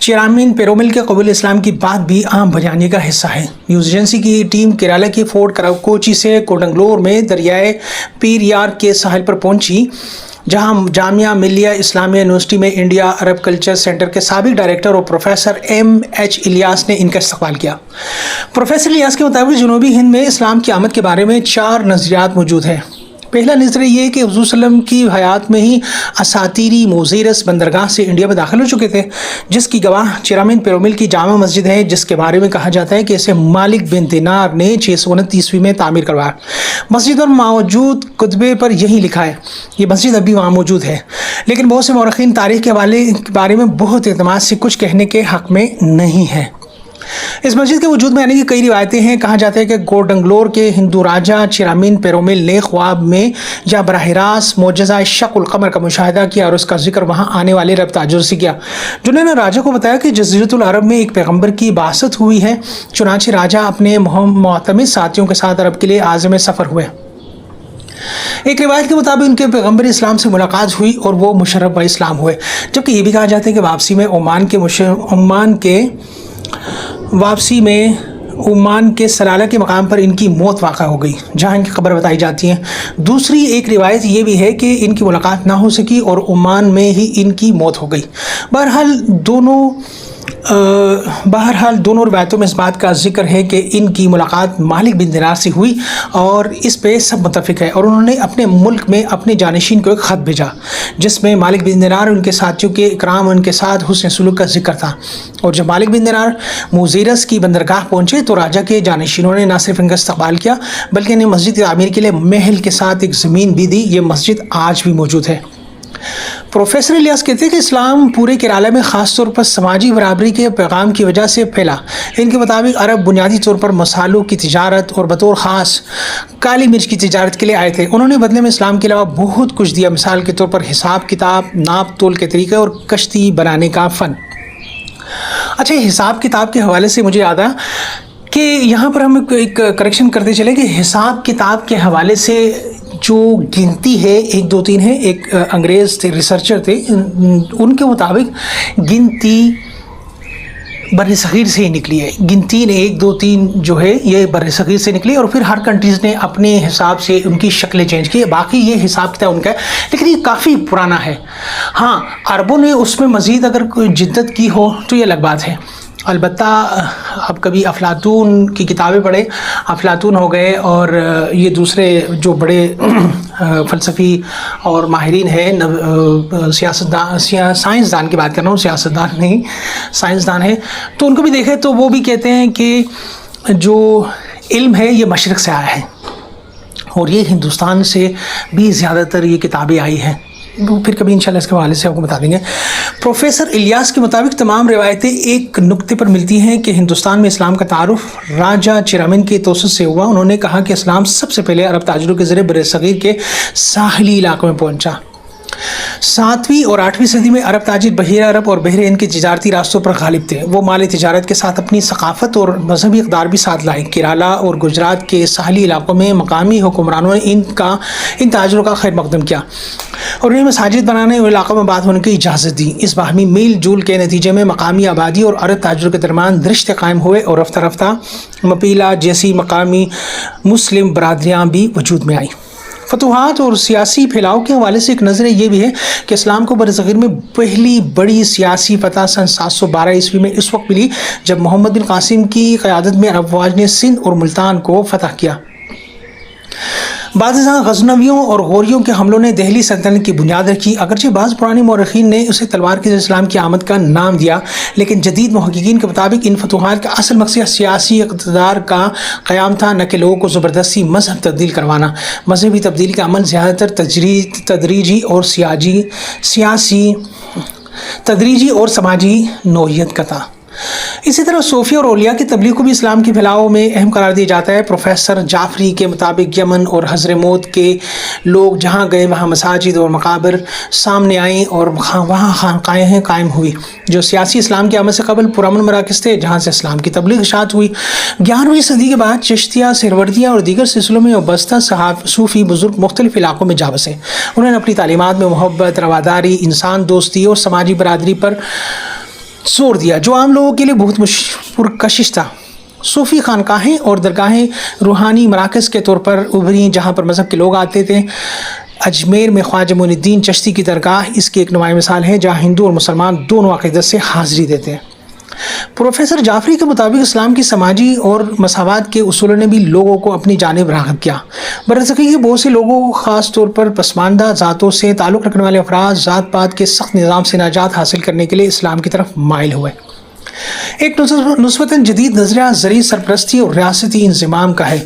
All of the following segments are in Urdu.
چیئرمین پیرومل کے قبول اسلام کی بات بھی عام بیانیے کا حصہ ہے۔ نیوز ایجنسی کی ٹیم کیرالہ کے فورٹ کوچی سے کوڈنگلور میں دریائے پیریار کے ساحل پر پہنچی، جہاں جامعہ ملیہ اسلامیہ یونیورسٹی میں انڈیا عرب کلچر سینٹر کے سابق ڈائریکٹر اور پروفیسر ایم.ایچ. الیاس نے ان کا استقبال کیا۔ پروفیسر الیاس کے مطابق جنوبی ہند میں اسلام کی آمد کے بارے میں 4 نظریات موجود ہیں۔ پہلا نظریہ یہ کہ حضور صلی اللہ علیہ وسلم کی حیات میں ہی اساطیری موزیرس بندرگاہ سے انڈیا میں داخل ہو چکے تھے، جس کی گواہ چیئرمین پیرومل کی جامع مسجد ہے، جس کے بارے میں کہا جاتا ہے کہ اسے مالک بن دینار نے 629 میں تعمیر کروایا۔ مسجد اور موجود کتبے پر یہی لکھا ہے، یہ مسجد ابھی وہاں موجود ہے، لیکن بہت سے مورخین تاریخ کے بارے میں بہت اعتماد سے کچھ کہنے کے حق میں نہیں ہے۔ اس مسجد کے وجود میں آنے کی کئی روایتیں ہیں۔ کہا جاتا ہے کہ کوڈنگلور کے ہندو راجا چیئرمین پیرومل نے خواب میں یا براہ راست معجزہ شق القمر کا مشاہدہ کیا اور اس کا ذکر وہاں آنے والے عرب تاجر سے کیا، جنہوں نے راجا کو بتایا کہ جزیرۃ العرب میں ایک پیغمبر کی بعثت ہوئی ہے۔ چنانچہ راجا اپنے معتمد ساتھیوں کے ساتھ عرب کے لیے عازم سفر ہوئے۔ ایک روایت کے مطابق ان کے پیغمبر اسلام سے ملاقات ہوئی اور وہ مشرف با اسلام ہوئے، جبکہ یہ بھی کہا جاتا ہے کہ واپسی میں عمان کے سلالہ کے مقام پر ان کی موت واقع ہو گئی، جہاں ان کی قبر بتائی جاتی ہے۔ دوسری ایک روایت یہ بھی ہے کہ ان کی ملاقات نہ ہو سکی اور عمان میں ہی ان کی موت ہو گئی۔ بہرحال دونوں روایتوں میں اس بات کا ذکر ہے کہ ان کی ملاقات مالک بن دینار سے ہوئی اور اس پہ سب متفق ہے، اور انہوں نے اپنے ملک میں اپنے جانشین کو ایک خط بھیجا جس میں مالک بن دینار اور ان کے ساتھیوں کے اکرام اور ان کے ساتھ حسن سلوک کا ذکر تھا۔ اور جب مالک بن دینار موزیرس کی بندرگاہ پہنچے تو راجا کے جانشینوں نے نہ صرف ان کا استقبال کیا بلکہ انہیں مسجد کی تعمیر کے لیے محل کے ساتھ ایک زمین بھی دی۔ یہ مسجد آج بھی موجود ہے۔ پروفیسر الیاس کہتے ہیں کہ اسلام پورے کیرالہ میں خاص طور پر سماجی برابری کے پیغام کی وجہ سے پھیلا۔ ان کے مطابق عرب بنیادی طور پر مصالحوں کی تجارت اور بطور خاص کالی مرچ کی تجارت کے لیے آئے تھے۔ انہوں نے بدلے میں اسلام کے علاوہ بہت کچھ دیا، مثال کے طور پر حساب کتاب، ناپ تول کے طریقے اور کشتی بنانے کا فن۔ اچھا، حساب کتاب کے حوالے سے مجھے یاد آیا کہ یہاں پر ہم ایک کریکشن کرتے چلے کہ حساب کتاب کے حوالے سے جو گنتی ہے 1 2 3 ہے، ایک انگریز تھے، ریسرچر تھے، ان کے مطابق گنتی بر صغیر سے ہی نکلی ہے۔ گنتی 1 2 3 جو ہے یہ بر صغیر سے نکلی، اور پھر ہر کنٹریز نے اپنے حساب سے ان کی شکلیں چینج کی، باقی یہ حساب کتاب ان کا ہے، لیکن یہ کافی پرانا ہے۔ ہاں، عربوں نے اس میں مزید اگر کوئی جدت کی ہو تو یہ الگ بات ہے۔ البتہ اب کبھی افلاطون کی کتابیں پڑھیں، افلاطون ہو گئے اور یہ دوسرے جو بڑے فلسفی اور ماہرین ہیں، سائنسدان کی بات کر رہا ہوں، سیاستدان نہیں، سائنسدان ہیں، تو ان کو بھی دیکھیں تو وہ بھی کہتے ہیں کہ جو علم ہے یہ مشرق سے آیا ہے، اور یہ ہندوستان سے بھی زیادہ تر یہ کتابیں آئی ہیں۔ پھر کبھی انشاءاللہ اس کے حوالے سے آپ کو بتا دیں گے۔ پروفیسر الیاس کے مطابق تمام روایتیں ایک نقطے پر ملتی ہیں کہ ہندوستان میں اسلام کا تعارف راجا چیئرمین کی توسط سے ہوا۔ انہوں نے کہا کہ اسلام سب سے پہلے عرب تاجروں کے ذریعے بر صغیر کے ساحلی علاقوں میں پہنچا۔ 7ویں اور 8ویں صدی میں عرب تاجر بحیرہ عرب اور بحر ہند کے تجارتی راستوں پر غالب تھے۔ وہ مال تجارت کے ساتھ اپنی ثقافت اور مذہبی اقدار بھی ساتھ لائے۔ کیرالہ اور گجرات کے ساحلی علاقوں میں مقامی حکمرانوں نے ان تاجروں کا خیر مقدم کیا اور انہیں مساجد بنانے اور علاقوں میں آباد ہونے کی اجازت دی۔ اس باہمی میل جول کے نتیجے میں مقامی آبادی اور عرب تاجروں کے درمیان رشتے قائم ہوئے اور رفتہ رفتہ مپیلا جیسی مقامی مسلم برادریاں بھی وجود میں آئیں۔ فتوحات اور سیاسی پھیلاؤ کے حوالے سے ایک نظریہ یہ بھی ہے کہ اسلام کو برصغیر میں پہلی بڑی سیاسی فتح سن 712 عیسوی میں اس وقت ملی جب محمد بن قاسم کی قیادت میں عرب افواج نے سندھ اور ملتان کو فتح کیا۔ بعض غزنویوں اور غوریوں کے حملوں نے دہلی سلطنت کی بنیاد رکھی۔ اگرچہ بعض پرانی مورخین نے اسے تلوار کے اسلام کی آمد کا نام دیا، لیکن جدید محققین کے مطابق ان فتوحات کا اصل مقصد سیاسی اقتدار کا قیام تھا، نہ کہ لوگوں کو زبردستی مذہب تبدیل کروانا۔ مذہبی تبدیلی کا عمل زیادہ تر تدریجی اور سماجی نوعیت کا تھا۔ اسی طرح صوفیہ اور اولیاء کی تبلیغ کو بھی اسلام کی پھیلاؤ میں اہم قرار دیا جاتا ہے۔ پروفیسر جعفری کے مطابق یمن اور حضرموت کے لوگ جہاں گئے وہاں مساجد اور مقابر سامنے آئیں اور وہاں خانقاہیں قائم ہوئی جو سیاسی اسلام کی آمد سے قبل پرامن مراکز تھے، جہاں سے اسلام کی تبلیغ اشاعت ہوئی۔ 11ویں صدی کے بعد چشتیہ، سہروردیہ اور دیگر سلسلوں میں وابستہ صوفی بزرگ مختلف علاقوں میں جا بسے۔ انہوں نے اپنی تعلیمات میں محبت، رواداری، انسان دوستی اور سماجی برادری پر زور دیا، جو عام لوگوں کے لیے بہت پرکشش تھا۔ صوفی خانقاہیں اور درگاہیں روحانی مراکز کے طور پر ابھری جہاں پر مذہب کے لوگ آتے تھے۔ اجمیر میں خواجہ معین الدین چشتی کی درگاہ اس کی ایک نمایاں مثال ہے، جہاں ہندو اور مسلمان دونوں عقیدت سے حاضری دیتے ہیں۔ پروفیسر جعفری کے مطابق اسلام کی سماجی اور مساوات کے اصولوں نے بھی لوگوں کو اپنی جانب راغب کیا۔ برصغیر کے بہت سے لوگوں، خاص طور پر پسماندہ ذاتوں سے تعلق رکھنے والے افراد، ذات پات کے سخت نظام سے نجات حاصل کرنے کے لیے اسلام کی طرف مائل ہوئے۔ ایک نسبتاً جدید نظریہ زرعی سرپرستی اور ریاستی انضمام کا ہے،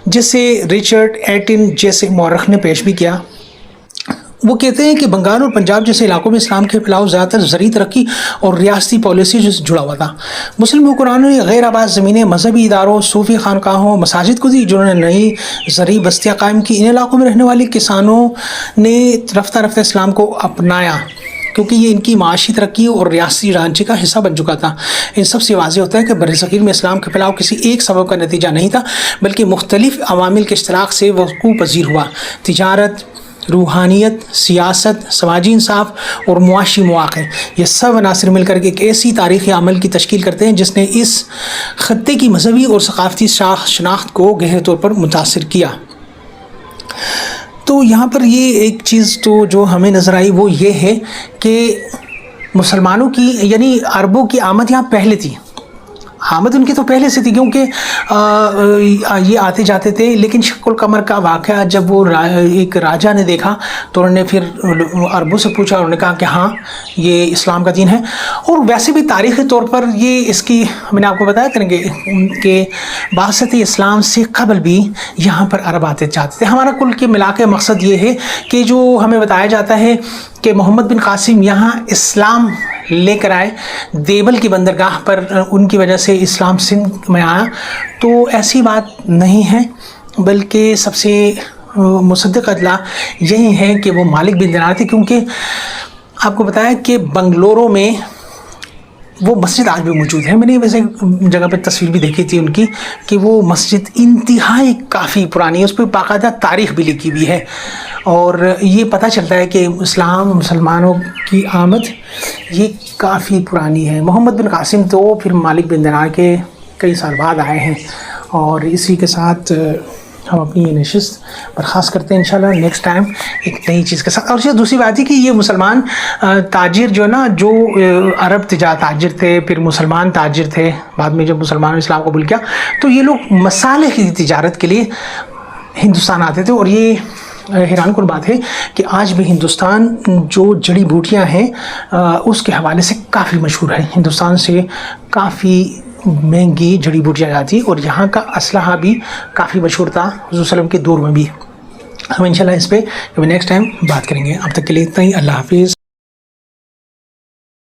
جسے رچرڈ ایٹن جیسے مورخ نے پیش بھی کیا۔ وہ کہتے ہیں کہ بنگال اور پنجاب جیسے علاقوں میں اسلام کے پھیلاؤ زیادہ تر زرعی ترقی اور ریاستی پالیسی سے جڑا ہوا تھا۔ مسلم حکمرانوں نے غیر آباد زمینیں مذہبی اداروں، صوفی خانقاہوں، مساجد کو دی، جنہوں نے نئی زرعی بستیاں قائم کی۔ ان علاقوں میں رہنے والے کسانوں نے رفتہ رفتہ اسلام کو اپنایا، کیونکہ یہ ان کی معاشی ترقی اور ریاستی ڈھانچے کا حصہ بن چکا تھا۔ ان سب سے واضح ہوتا ہے کہ برصغیر میں اسلام کا پھیلاؤ کسی ایک سبب کا نتیجہ نہیں تھا، بلکہ مختلف عوامل کے اشتراک سے وقوع پذیر ہوا۔ تجارت، روحانیت، سیاست، سماجی انصاف اور معاشی مواقع، یہ سب عناصر مل کر ایک ایسی تاریخی عمل کی تشکیل کرتے ہیں جس نے اس خطے کی مذہبی اور ثقافتی شناخت کو گہرے طور پر متاثر کیا۔ تو یہاں پر یہ ایک چیز تو جو ہمیں نظر آئی وہ یہ ہے کہ مسلمانوں کی یعنی عربوں کی آمد یہاں پہلے تھی، آمد ان کی تو پہلے سے تھی، کیونکہ یہ آتے جاتے تھے، لیکن شق القمر کا واقعہ جب وہ ایک راجہ نے دیکھا تو انہوں نے پھر عربوں سے پوچھا اور انہوں نے کہا کہ ہاں یہ اسلام کا دین ہے۔ اور ویسے بھی تاریخی طور پر یہ اس کی میں نے آپ کو بتایا کریں گے کہ بعثت اسلام سے قبل بھی یہاں پر عرب آتے جاتے تھے۔ ہمارا کل کے ملا کے مقصد یہ ہے کہ جو ہمیں بتایا جاتا ہے کہ محمد بن قاسم یہاں اسلام لے کر آئے، دیبل کی بندرگاہ پر ان کی وجہ سے اسلام سندھ میں آیا، تو ایسی بات نہیں ہے، بلکہ سب سے مصدق اطلاع یہی ہے کہ وہ مالک بن دینار تھے، کیونکہ آپ کو بتایا کہ بنگلورو میں وہ مسجد آج بھی موجود ہے۔ میں نے ویسے جگہ پہ تصویر بھی دیکھی تھی ان کی کہ وہ مسجد انتہائی کافی پرانی ہے، اس پہ باقاعدہ تاریخ بھی لکھی ہوئی ہے، اور یہ پتہ چلتا ہے کہ اسلام مسلمانوں کی آمد یہ کافی پرانی ہے۔ محمد بن قاسم تو پھر مالک بن دینار کے کئی سال بعد آئے ہیں، اور اسی کے ساتھ ہم اپنی یہ نشست برخاست کرتے ہیں انشاءاللہ نیکسٹ ٹائم ایک نئی چیز کے ساتھ۔ اور دوسری بات ہے کہ یہ مسلمان تاجر جو نا، جو عرب تاجر تھے، پھر مسلمان تاجر تھے، بعد میں جب مسلمانوں نے اسلام قبول کیا تو یہ لوگ مسالے کی تجارت کے لیے ہندوستان آتے تھے۔ اور یہ حیران کن بات ہے کہ آج بھی ہندوستان جو جڑی بوٹیاں ہیں اس کے حوالے سے کافی مشہور ہے۔ ہندوستان سے کافی مہنگی جڑی بوٹیاں جاتی، اور یہاں کا اسلحہ بھی کافی مشہور تھا حضور صلی اللہ علیہ وسلم کے دور میں بھی۔ ہم انشاءاللہ اس پہ نیکسٹ ٹائم بات کریں گے۔ اب تک کے لیے اتنا ہی، اللہ حافظ۔